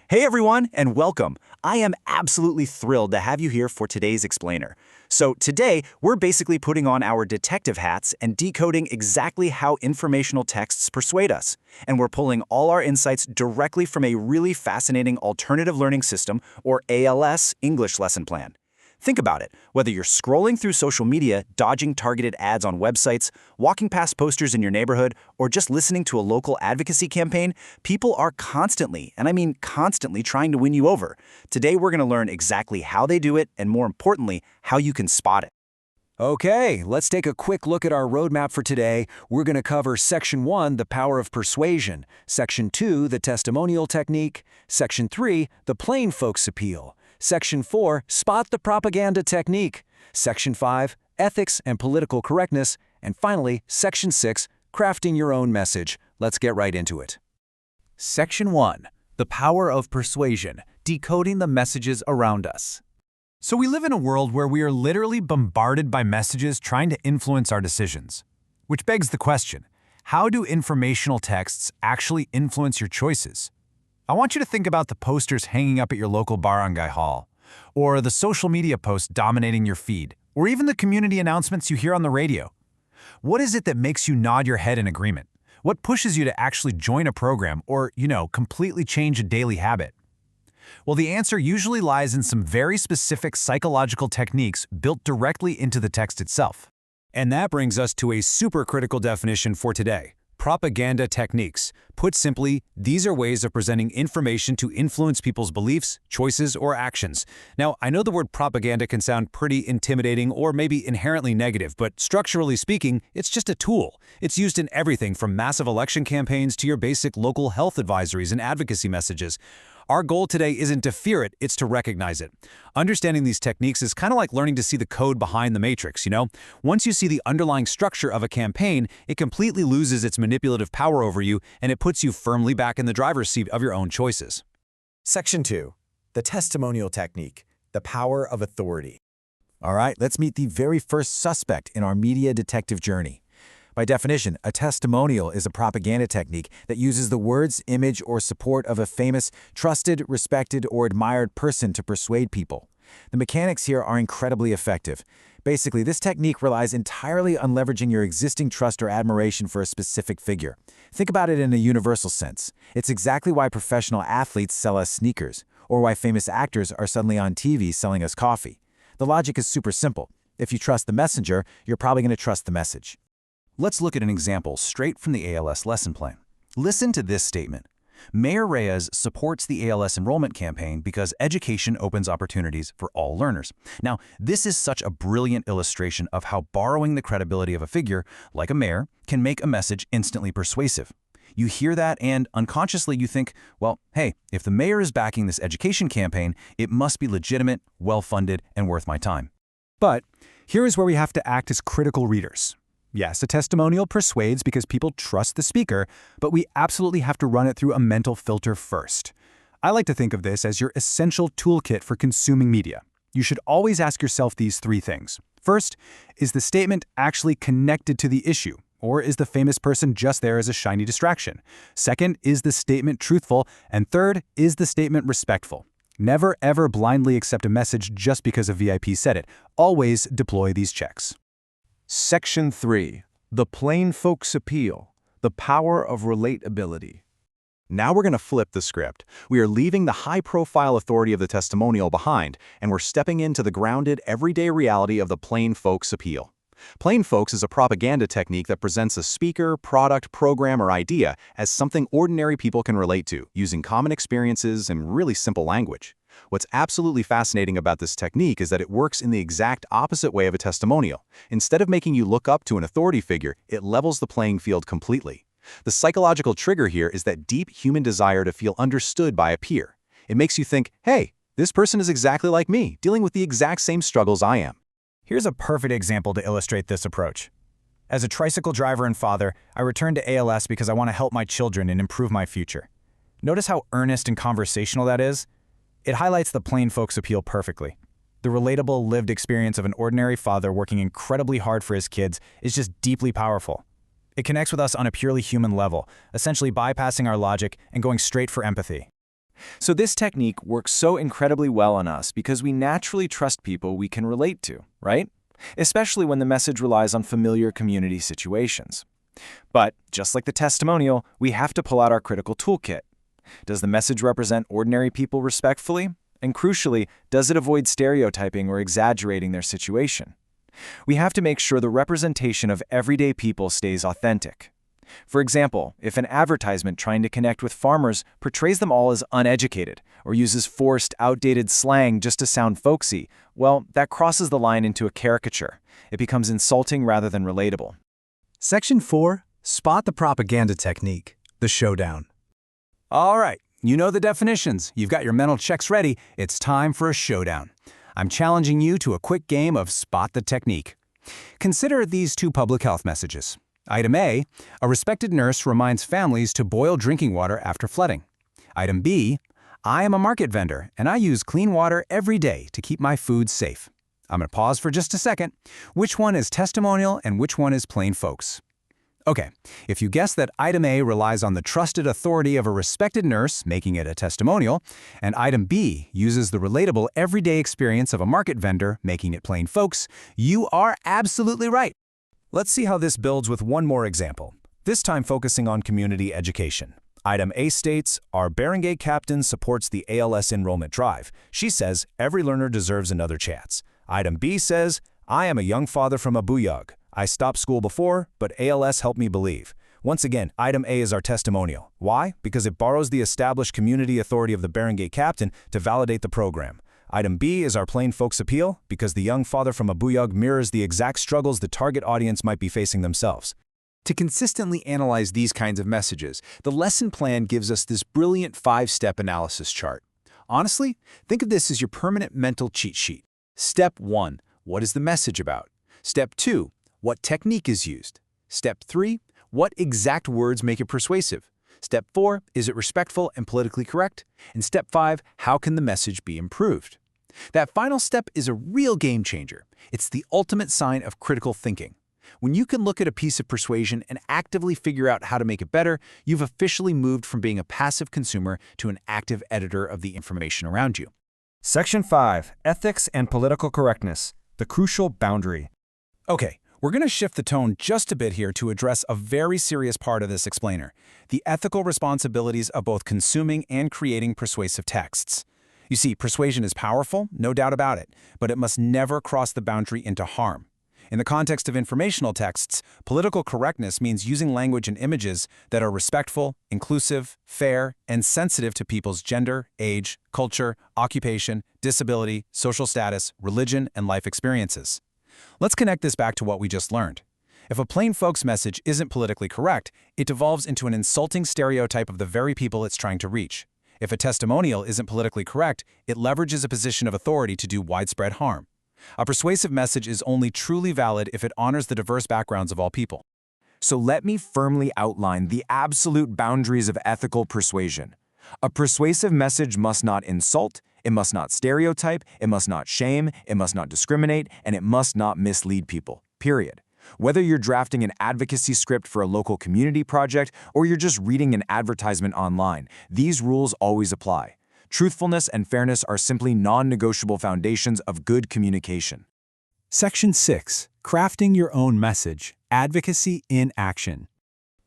Hey everyone, and welcome. I am absolutely thrilled to have you here for today's explainer. So today, we're basically putting on our detective hats and decoding exactly how informational texts persuade us. And we're pulling all our insights directly from a really fascinating alternative learning system, or ALS, English lesson plan. Think about it. Whether you're scrolling through social media, dodging targeted ads on websites, walking past posters in your neighborhood, or just listening to a local advocacy campaign, people are constantly, and I mean constantly, trying to win you over. Today, we're going to learn exactly how they do it, and more importantly, how you can spot it. Okay, let's take a quick look at our roadmap for today. We're going to cover Section 1, the power of persuasion, Section 2, the testimonial technique, Section 3, the plain folks appeal, Section 4, spot the propaganda technique, Section 5, ethics and political correctness, and finally, Section 6, crafting your own message. Let's get right into it. Section 1, the power of persuasion, decoding the messages around us. So we live in a world where we are literally bombarded by messages trying to influence our decisions. Which begs the question, how do informational texts actually influence your choices? I want you to think about the posters hanging up at your local barangay hall, or the social media posts dominating your feed, or even the community announcements you hear on the radio. What is it that makes you nod your head in agreement? What pushes you to actually join a program or, completely change a daily habit? Well, the answer usually lies in some very specific psychological techniques built directly into the text itself. And that brings us to a super critical definition for today. Propaganda techniques. Put simply, these are ways of presenting information to influence people's beliefs, choices, or actions. Now, I know the word propaganda can sound pretty intimidating or maybe inherently negative, but structurally speaking, it's just a tool. It's used in everything from massive election campaigns to your basic local health advisories and advocacy messages. Our goal today isn't to fear it, it's to recognize it. Understanding these techniques is kind of like learning to see the code behind the matrix, Once you see the underlying structure of a campaign, it completely loses its manipulative power over you, and it puts you firmly back in the driver's seat of your own choices. Section 2, the testimonial technique, the power of authority. All right, let's meet the very first suspect in our media detective journey. By definition, a testimonial is a propaganda technique that uses the words, image, or support of a famous, trusted, respected, or admired person to persuade people. The mechanics here are incredibly effective. Basically, this technique relies entirely on leveraging your existing trust or admiration for a specific figure. Think about it in a universal sense. It's exactly why professional athletes sell us sneakers, or why famous actors are suddenly on TV selling us coffee. The logic is super simple. If you trust the messenger, you're probably going to trust the message. Let's look at an example straight from the ALS lesson plan. Listen to this statement. Mayor Reyes supports the ALS enrollment campaign because education opens opportunities for all learners. Now, this is such a brilliant illustration of how borrowing the credibility of a figure, like a mayor, can make a message instantly persuasive. You hear that and unconsciously you think, well, hey, if the mayor is backing this education campaign, it must be legitimate, well-funded, and worth my time. But here is where we have to act as critical readers. Yes, a testimonial persuades because people trust the speaker, but we absolutely have to run it through a mental filter first. I like to think of this as your essential toolkit for consuming media. You should always ask yourself these three things. First, is the statement actually connected to the issue, or is the famous person just there as a shiny distraction? Second, is the statement truthful? And third, is the statement respectful? Never ever blindly accept a message just because a VIP said it. Always deploy these checks. Section 3, the plain folks appeal, the power of relatability. Now we're going to flip the script. We are leaving the high-profile authority of the testimonial behind, and we're stepping into the grounded, everyday reality of the plain folks appeal. Plain folks is a propaganda technique that presents a speaker, product, program, or idea as something ordinary people can relate to, using common experiences and really simple language. What's absolutely fascinating about this technique is that it works in the exact opposite way of a testimonial. Instead of making you look up to an authority figure, it levels the playing field completely. The psychological trigger here is that deep human desire to feel understood by a peer. It makes you think, hey, this person is exactly like me, dealing with the exact same struggles I am. Here's a perfect example to illustrate this approach. As a tricycle driver and father, I returned to ALS because I want to help my children and improve my future. Notice how earnest and conversational that is? It highlights the plain folks appeal perfectly. The relatable, lived experience of an ordinary father working incredibly hard for his kids is just deeply powerful. It connects with us on a purely human level, essentially bypassing our logic and going straight for empathy. So this technique works so incredibly well on us because we naturally trust people we can relate to, right? Especially when the message relies on familiar community situations. But, just like the testimonial, we have to pull out our critical toolkit. Does the message represent ordinary people respectfully? And crucially, does it avoid stereotyping or exaggerating their situation? We have to make sure the representation of everyday people stays authentic. For example, if an advertisement trying to connect with farmers portrays them all as uneducated or uses forced, outdated slang just to sound folksy, well, that crosses the line into a caricature. It becomes insulting rather than relatable. Section 4. Spot the propaganda technique, the showdown. All right, you know the definitions. You've got your mental checks ready. It's time for a showdown. I'm challenging you to a quick game of Spot the Technique. Consider these two public health messages. Item A, a respected nurse reminds families to boil drinking water after flooding. Item B, I am a market vendor and I use clean water every day to keep my food safe. I'm going to pause for just a second. Which one is testimonial and which one is plain folks? Okay, if you guess that item A relies on the trusted authority of a respected nurse, making it a testimonial, and item B uses the relatable everyday experience of a market vendor, making it plain folks, you are absolutely right. Let's see how this builds with one more example, this time focusing on community education. Item A states, our barangay captain supports the ALS enrollment drive. She says, every learner deserves another chance. Item B says, I am a young father from Abuyog. I stopped school before, but ALS helped me believe. Once again, item A is our testimonial. Why? Because it borrows the established community authority of the barangay captain to validate the program. Item B is our plain folks appeal, because the young father from Abuyog mirrors the exact struggles the target audience might be facing themselves. To consistently analyze these kinds of messages, the lesson plan gives us this brilliant 5-step analysis chart. Honestly, think of this as your permanent mental cheat sheet. Step 1. What is the message about? Step 2. What technique is used? Step 3. What exact words make it persuasive? Step 4. Is it respectful and politically correct? And Step 5. How can the message be improved? That final step is a real game changer. It's the ultimate sign of critical thinking. When you can look at a piece of persuasion and actively figure out how to make it better, you've officially moved from being a passive consumer to an active editor of the information around you. Section 5. Ethics and Political Correctness, the Crucial Boundary. Okay, we're going to shift the tone just a bit here to address a very serious part of this explainer, the ethical responsibilities of both consuming and creating persuasive texts. You see, persuasion is powerful, no doubt about it, but it must never cross the boundary into harm. In the context of informational texts, political correctness means using language and images that are respectful, inclusive, fair, and sensitive to people's gender, age, culture, occupation, disability, social status, religion, and life experiences. Let's connect this back to what we just learned. If a plain folks message isn't politically correct, it devolves into an insulting stereotype of the very people it's trying to reach. If a testimonial isn't politically correct, it leverages a position of authority to do widespread harm. A persuasive message is only truly valid if it honors the diverse backgrounds of all people. So let me firmly outline the absolute boundaries of ethical persuasion. A persuasive message must not insult, it must not stereotype, it must not shame, it must not discriminate, and it must not mislead people, period. Whether you're drafting an advocacy script for a local community project or you're just reading an advertisement online, these rules always apply. Truthfulness and fairness are simply non-negotiable foundations of good communication. Section 6. Crafting your own message, advocacy in action.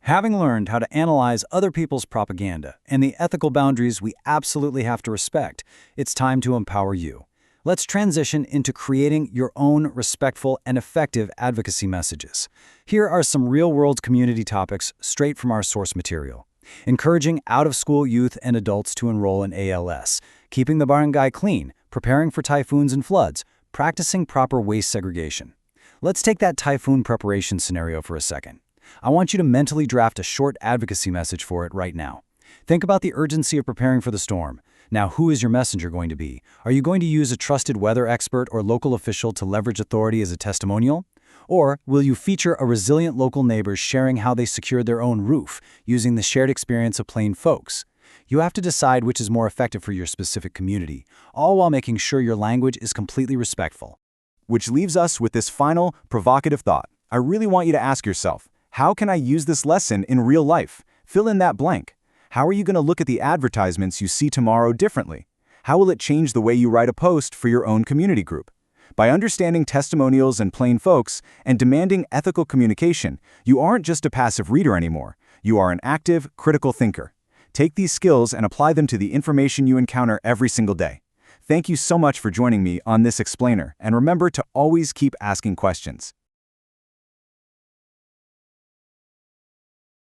Having learned how to analyze other people's propaganda and the ethical boundaries we absolutely have to respect, it's time to empower you. Let's transition into creating your own respectful and effective advocacy messages. Here are some real-world community topics straight from our source material. Encouraging out-of-school youth and adults to enroll in ALS, keeping the barangay clean, preparing for typhoons and floods, practicing proper waste segregation. Let's take that typhoon preparation scenario for a second. I want you to mentally draft a short advocacy message for it right now. Think about the urgency of preparing for the storm. Now, who is your messenger going to be? Are you going to use a trusted weather expert or local official to leverage authority as a testimonial? Or will you feature a resilient local neighbor sharing how they secured their own roof, using the shared experience of plain folks? You have to decide which is more effective for your specific community, all while making sure your language is completely respectful. Which leaves us with this final, provocative thought. I really want you to ask yourself, how can I use this lesson in real life? Fill in that blank. How are you going to look at the advertisements you see tomorrow differently? How will it change the way you write a post for your own community group? By understanding testimonials and plain folks and demanding ethical communication, you aren't just a passive reader anymore. You are an active, critical thinker. Take these skills and apply them to the information you encounter every single day. Thank you so much for joining me on this explainer, and remember to always keep asking questions.